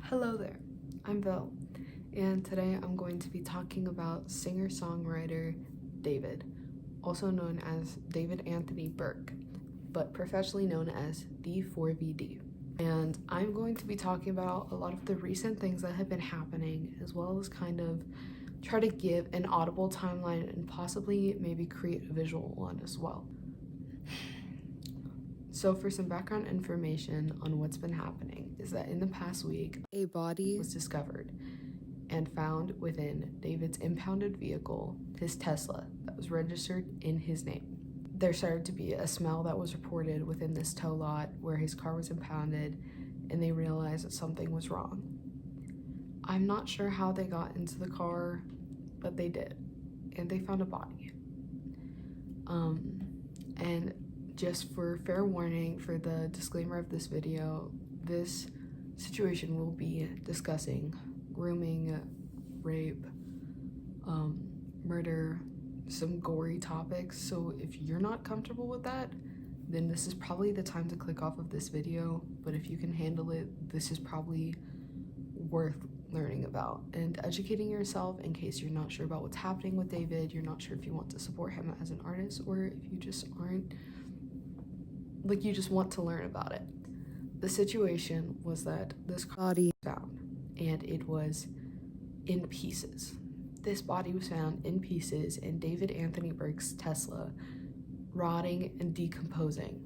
Hello there, I'm Vel, and today I'm going to be talking about singer-songwriter David, also known as David Anthony Burke, but professionally known as D4vd. And I'm going to be talking about a lot of the recent things that have been happening, as well as kind of try to give an audible timeline and possibly maybe create a visual one as well. So for some background information on what's been happening is that in the past week, a body was discovered and found within David's impounded vehicle, his Tesla, that was registered in his name. There started to be a smell that was reported within this tow lot where his car was impounded, and they realized that something was wrong. I'm not sure how they got into the car, but they did, and they found a body. And just for fair warning, for the disclaimer of this video, this situation will be discussing grooming, rape, murder, some gory topics. So if you're not comfortable with that, then this is probably the time to click off of this video. But if you can handle it, this is probably worth learning about and educating yourself in case you're not sure about what's happening with David, you're not sure if you want to support him as an artist, or if you just aren't, like, you just want to learn about it. The situation was that this body was found and it was in pieces. This body was found in pieces in David Anthony Burke's Tesla, rotting and decomposing,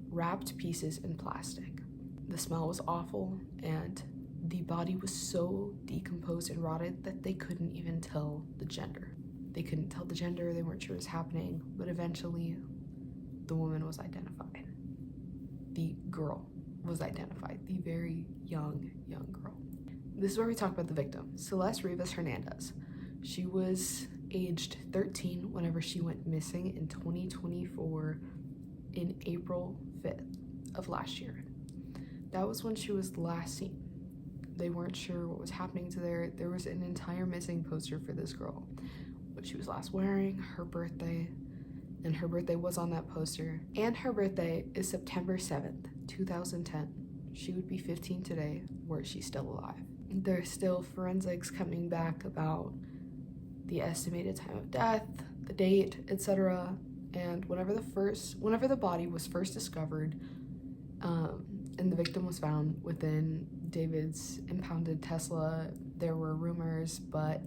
wrapped pieces in plastic. The smell was awful, and the body was so decomposed and rotted that they couldn't even tell the gender. They couldn't tell the gender, they weren't sure what was happening, but eventually the woman was identified. The girl was identified, the very young girl. This is where we talk about the victim, Celeste Rivas Hernandez. She was aged 13 whenever she went missing in 2024 in April 5th of last year. That was when she was last seen. They weren't sure what was happening to her. There was an entire missing poster for this girl, what she was last wearing, her birthday, and her birthday was on that poster. And her birthday is September 7th, 2010. She would be 15 today, were she still alive. There's still forensics coming back about the estimated time of death, the date, etc. And whenever the body was first discovered, and the victim was found within David's impounded Tesla, there were rumors, but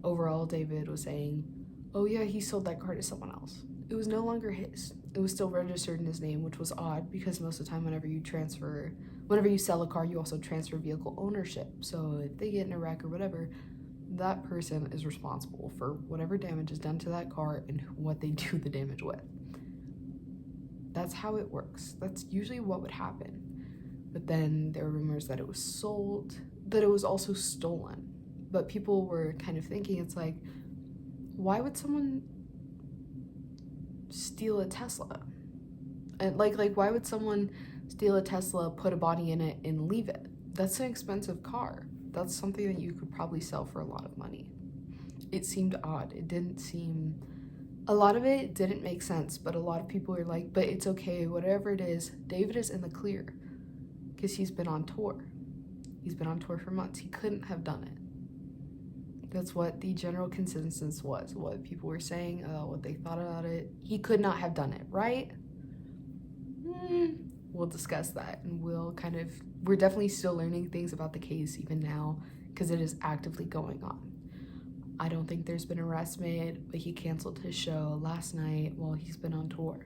overall David was saying, oh yeah, he sold that car to someone else. It was no longer his. It was still registered in his name, which was odd because most of the time whenever you sell a car, you also transfer vehicle ownership. So if they get in a wreck or whatever, that person is responsible for whatever damage is done to that car and what they do the damage with. That's how it works. That's usually what would happen. But then there were rumors that it was sold, that it was also stolen. But people were kind of thinking, it's like, why would someone steal a Tesla? And like why would someone steal a Tesla, put a body in it, and leave it? That's an expensive car. That's something that you could probably sell for a lot of money. It seemed odd. A lot of it didn't make sense, but a lot of people are like, but it's okay, whatever it is, David is in the clear because he's been on tour. He's been on tour for months. He couldn't have done it. That's what the general consensus was, what people were saying, what they thought about it. He could not have done it, right? We'll discuss that, and we're definitely still learning things about the case even now because it is actively going on. I don't think there's been arrests made, but he canceled his show last night while he's been on tour.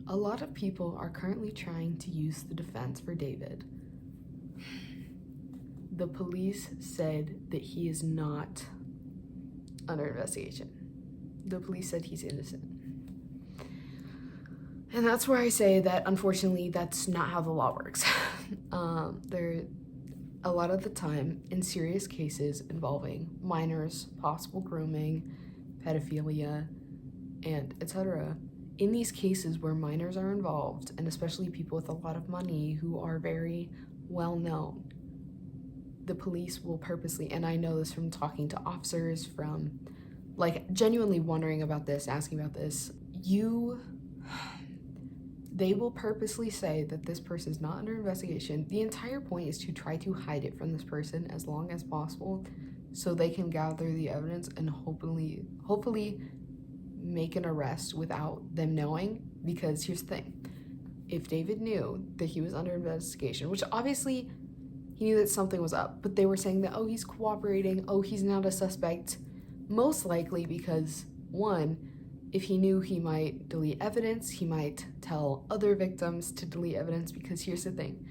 A lot of people are currently trying to use the defense for David. The police said that he is not under investigation. The police said he's innocent. And that's where I say that, unfortunately, that's not how the law works. A lot of the time, in serious cases involving minors, possible grooming, pedophilia, and etc., in these cases where minors are involved, and especially people with a lot of money who are very well known, the police will purposely, and I know this from talking to officers, from like genuinely wondering about this, asking about this, They will purposely say that this person is not under investigation. The entire point is to try to hide it from this person as long as possible so they can gather the evidence and hopefully make an arrest without them knowing. Because here's the thing. If David knew that he was under investigation, which obviously he knew that something was up, but they were saying that, oh, he's cooperating, oh, he's not a suspect, most likely because, one, if he knew, he might delete evidence, he might tell other victims to delete evidence, because here's the thing.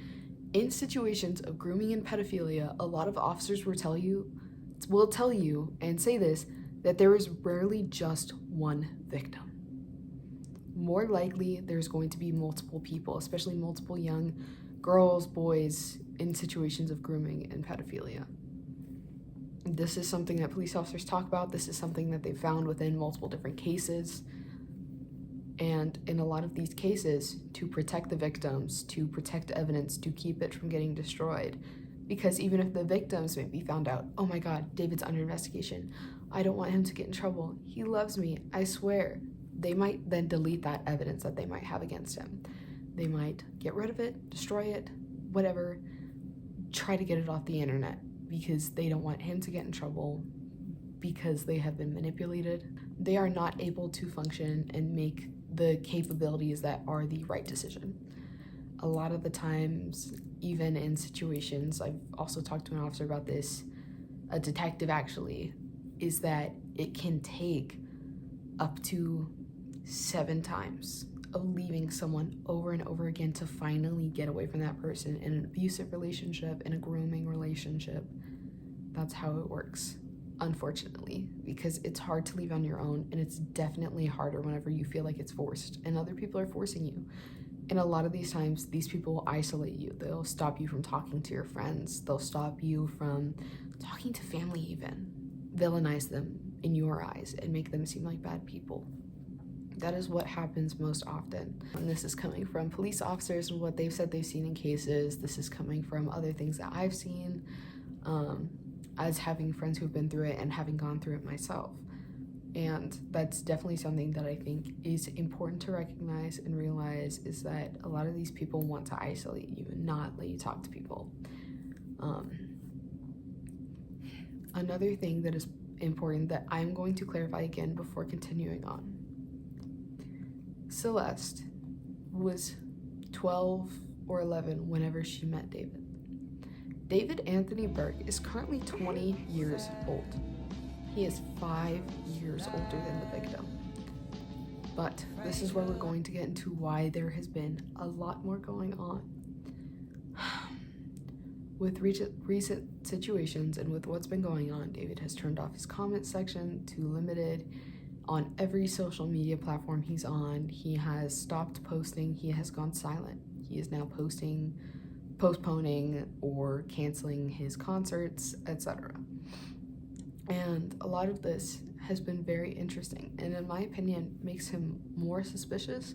In situations of grooming and pedophilia, a lot of officers will tell you and say this, that there is rarely just one victim. More likely, there's going to be multiple people, especially multiple young girls, boys, in situations of grooming and pedophilia. This is something that police officers talk about. This is something that they found within multiple different cases. And in a lot of these cases, to protect the victims, to protect evidence, to keep it from getting destroyed. Because even if the victims may be found out, oh my God, David's under investigation, I don't want him to get in trouble, he loves me, I swear, they might then delete that evidence that they might have against him. They might get rid of it, destroy it, whatever, try to get it off the internet because they don't want him to get in trouble because they have been manipulated. They are not able to function and make the capabilities that are the right decision. A lot of the times, even in situations, I've also talked to an officer about this, a detective actually, is that it can take up to 7 times of leaving someone over and over again to finally get away from that person in an abusive relationship, in a grooming relationship. That's how it works, unfortunately, because it's hard to leave on your own, and it's definitely harder whenever you feel like it's forced and other people are forcing you. And a lot of these times, these people will isolate you. They'll stop you from talking to your friends. They'll stop you from talking to family even. Villainize them in your eyes and make them seem like bad people. That is what happens most often. And this is coming from police officers and what they've said they've seen in cases. This is coming from other things that I've seen as having friends who've been through it and having gone through it myself. And that's definitely something that I think is important to recognize and realize, is that a lot of these people want to isolate you and not let you talk to people. Another thing that is important that I'm going to clarify again before continuing on. Celeste was 12 or 11 whenever she met David. David Anthony Burke is currently 20 years old. He is 5 years older than the victim. But this is where we're going to get into why there has been a lot more going on. With recent situations and with what's been going on, David has turned off his comment section to limited on every social media platform he's on. He has stopped posting. He has gone silent. He is now postponing or canceling his concerts, etc. And a lot of this has been very interesting, and in my opinion, makes him more suspicious.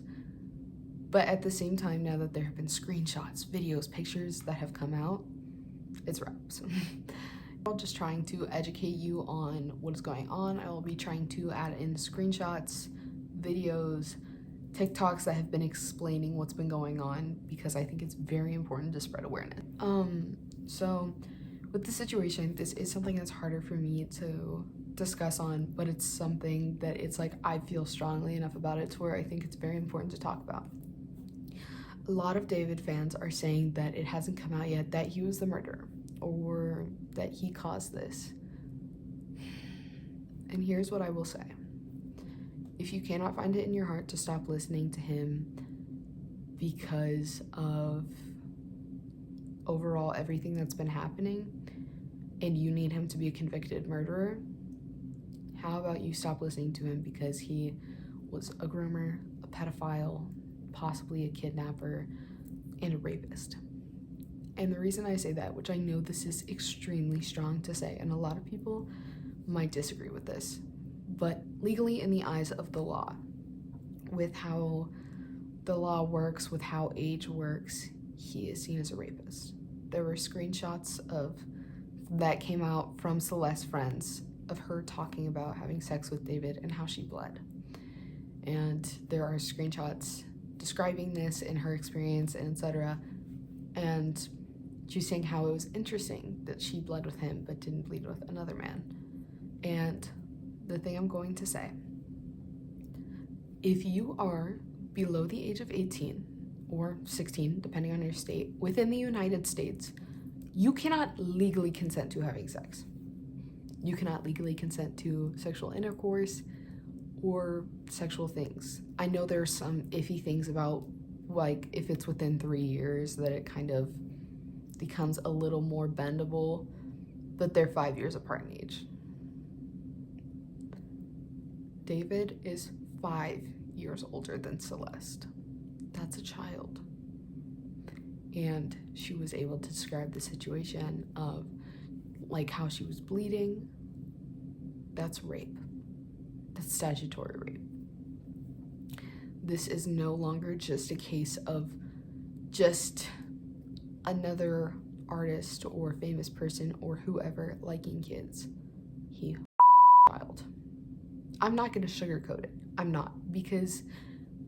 But at the same time, now that there have been screenshots, videos, pictures that have come out, it's wraps. I'm just trying to educate you on what is going on. I will be trying to add in screenshots, videos, TikToks that have been explaining what's been going on, because I think it's very important to spread awareness. So with the situation, this is something that's harder for me to discuss on, but it's something that it's like I feel strongly enough about it to where I think it's very important to talk about. A lot of David fans are saying that it hasn't come out yet that he was the murderer or that he caused this. And here's what I will say. If you cannot find it in your heart to stop listening to him because of overall everything that's been happening, and you need him to be a convicted murderer, how about you stop listening to him because he was a groomer, a pedophile, possibly a kidnapper, and a rapist. And the reason I say that, which I know this is extremely strong to say, and a lot of people might disagree with this, but legally in the eyes of the law, with how the law works, with how age works, he is seen as a rapist. There were screenshots that came out from Celeste's friends of her talking about having sex with David and how she bled. And there are screenshots describing this and her experience and etc. And she's saying how it was interesting that she bled with him but didn't bleed with another man. And the thing I'm going to say, if you are below the age of 18 or 16, depending on your state, within the United States, you cannot legally consent to having sex. You cannot legally consent to sexual intercourse or sexual things. I know there's some iffy things about, like, if it's within 3 years, that it kind of becomes a little more bendable, but they're 5 years apart in age. David is 5 years older than Celeste. That's a child. And she was able to describe the situation of, like, how she was bleeding. That's rape. That's statutory rape. This is no longer just a case of just another artist or famous person or whoever liking kids. He child. I'm not going to sugarcoat it. I'm not, because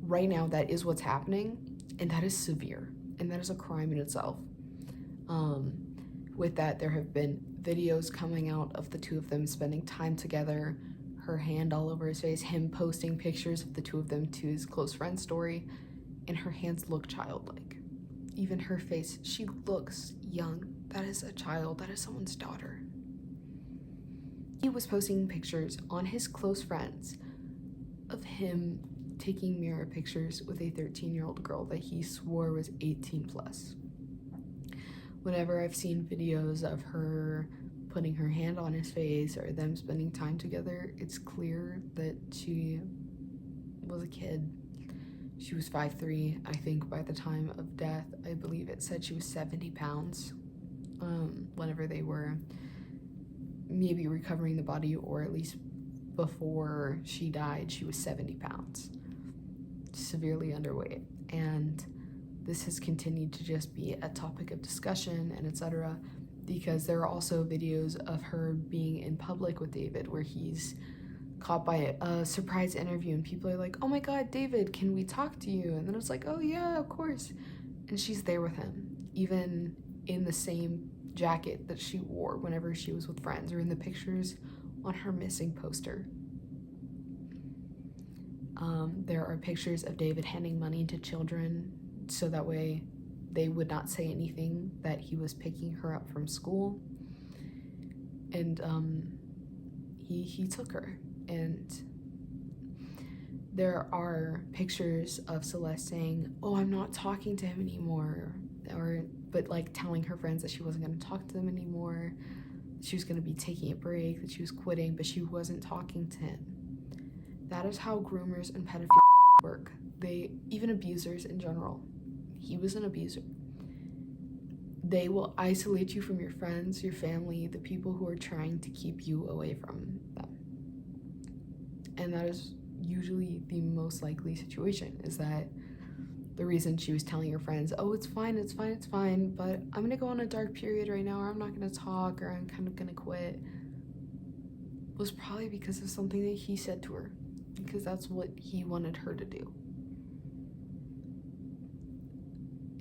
right now that is what's happening, and that is severe, and that is a crime in itself. With that, there have been videos coming out of the two of them spending time together, her hand all over his face, him posting pictures of the two of them to his close friend story, and her hands look childlike. Even her face, she looks young. That is a child. That is someone's daughter. He was posting pictures on his close friends of him taking mirror pictures with a 13-year-old girl that he swore was 18 plus. Whenever I've seen videos of her putting her hand on his face or them spending time together, it's clear that she was a kid. She was 5'3", I think, by the time of death. I believe it said she was 70 pounds whenever they were maybe recovering the body, or at least before she died, she was 70 pounds. Severely underweight. And this has continued to just be a topic of discussion and etc., because there are also videos of her being in public with David where he's caught by a surprise interview and people are like, oh my god, David, can we talk to you? And then it's like, oh yeah, of course. And she's there with him, even in the same jacket that she wore whenever she was with friends, or in the pictures on her missing poster. There are pictures of David handing money to children so that way they would not say anything that he was picking her up from school. And he took her. And there are pictures of Celeste saying, oh, I'm not talking to him anymore, but like telling her friends that she wasn't going to talk to them anymore, she was going to be taking a break, that she was quitting, but she wasn't talking to him. That is how groomers and pedophiles work. Even abusers in general. He was an abuser. They will isolate you from your friends, your family, the people who are trying to keep you away from them. And that is usually the most likely situation, is that the reason she was telling her friends, oh, it's fine, but I'm gonna go on a dark period right now, or I'm not gonna talk, or I'm kind of gonna quit, was probably because of something that he said to her, because that's what he wanted her to do.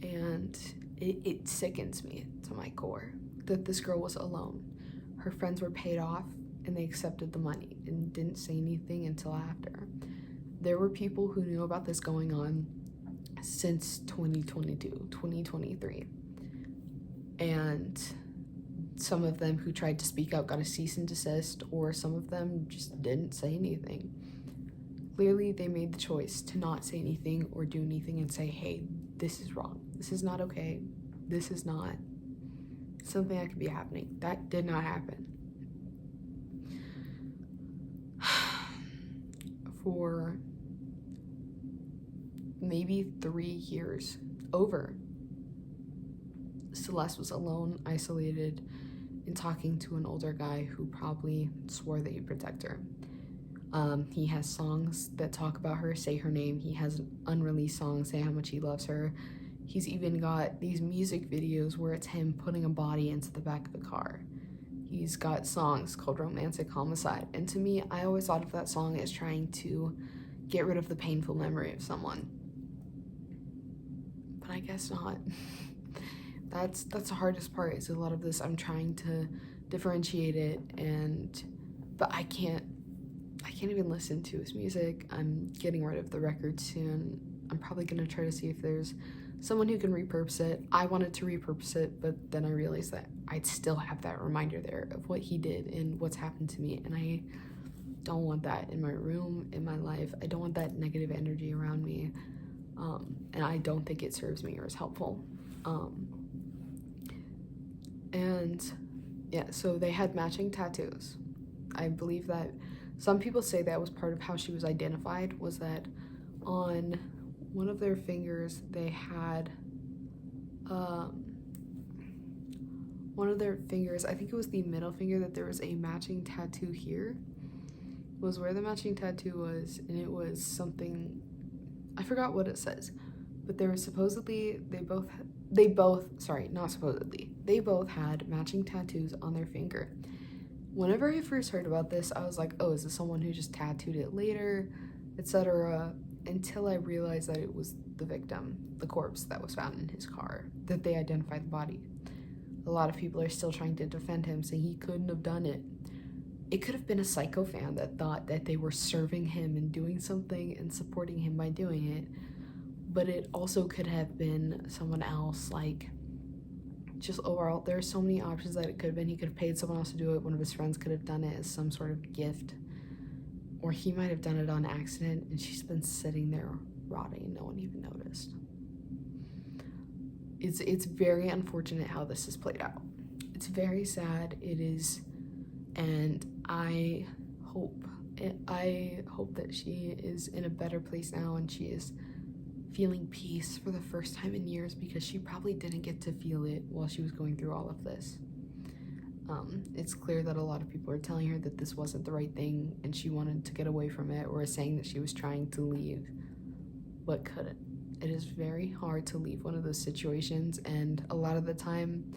And it sickens me to my core that this girl was alone. Her friends were paid off and they accepted the money and didn't say anything until after. There were people who knew about this going on since 2022, 2023. And some of them who tried to speak out got a cease and desist, or some of them just didn't say anything. Clearly, they made the choice to not say anything or do anything and say, hey, this is wrong. This is not okay. This is not something that could be happening. That did not happen. For maybe 3 years, over, Celeste was alone, isolated, and talking to an older guy who probably swore that he'd protect her. He has songs that talk about her, say her name. He has an unreleased song, say how much he loves her. He's even got these music videos where it's him putting a body into the back of the car. He's got songs called Romantic Homicide. And to me, I always thought of that song as trying to get rid of the painful memory of someone. but I guess not. That's the hardest part, is a lot of this I'm trying to differentiate it, but I can't even listen to his music. I'm getting rid of the record soon. I'm probably gonna try to see if there's someone who can repurpose it. I wanted to repurpose it, but then I realized that I'd still have that reminder there of what he did and what's happened to me, and I don't want that in my room, in my life. I don't want that negative energy around me, and I don't think it serves me or is helpful. And yeah, so they had matching tattoos. I believe that some people say that was part of how she was identified, was that on one of their fingers they had one of their fingers, I think it was the middle finger, that there was a matching tattoo here, was where the matching tattoo was, and it was something, I forgot what it says, but there was supposedly, they both had matching tattoos on their finger. Whenever I first heard about this, I was like, oh, is this someone who just tattooed it later, etc., until I realized that it was the victim, the corpse that was found in his car, that they identified the body. A lot of people are still trying to defend him, saying he couldn't have done it. It could have been a psycho fan that thought that they were serving him and doing something and supporting him by doing it, but it also could have been someone else. Like, just overall, there are so many options that it could have been. He could have paid someone else to do it. One of his friends could have done it as some sort of gift, or he might have done it on accident, and she's been sitting there rotting and no one even noticed. It's very unfortunate how this has played out. It's very sad, it is, and I hope that she is in a better place now and she is feeling peace for the first time in years, because she probably didn't get to feel it while she was going through all of this. It's clear that a lot of people are telling her that this wasn't the right thing and she wanted to get away from it, or saying that she was trying to leave but couldn't. It is very hard to leave one of those situations, and a lot of the time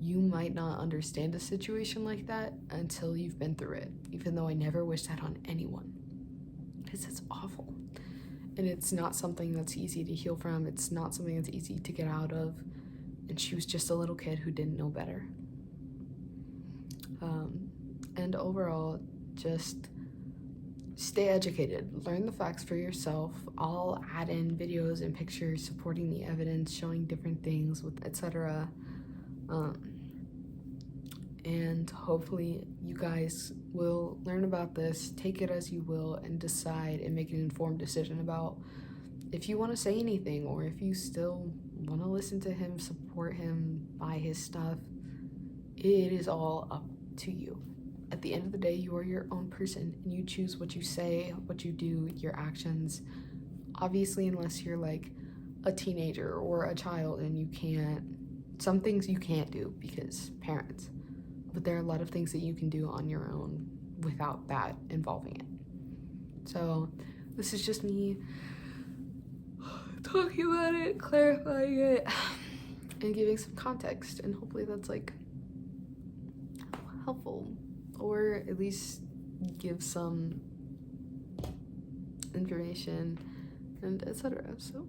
you might not understand a situation like that until you've been through it, even though I never wish that on anyone, because it's awful. And it's not something that's easy to heal from. It's not something that's easy to get out of. And she was just a little kid who didn't know better. And overall, just stay educated. Learn the facts for yourself. I'll add in videos and pictures supporting the evidence, showing different things, with etc. And hopefully you guys will learn about this, take it as you will, and decide and make an informed decision about if you want to say anything, or if you still want to listen to him, support him, buy his stuff. It is all up to you. At the end of the day, you are your own person, and you choose what you say, what you do, your actions. Obviously, unless you're like a teenager or a child and you can't, some things you can't do because parents. But there are a lot of things that you can do on your own without that involving it. So this is just me talking about it, clarifying it, and giving some context, and hopefully that's like helpful, or at least give some information and etc. So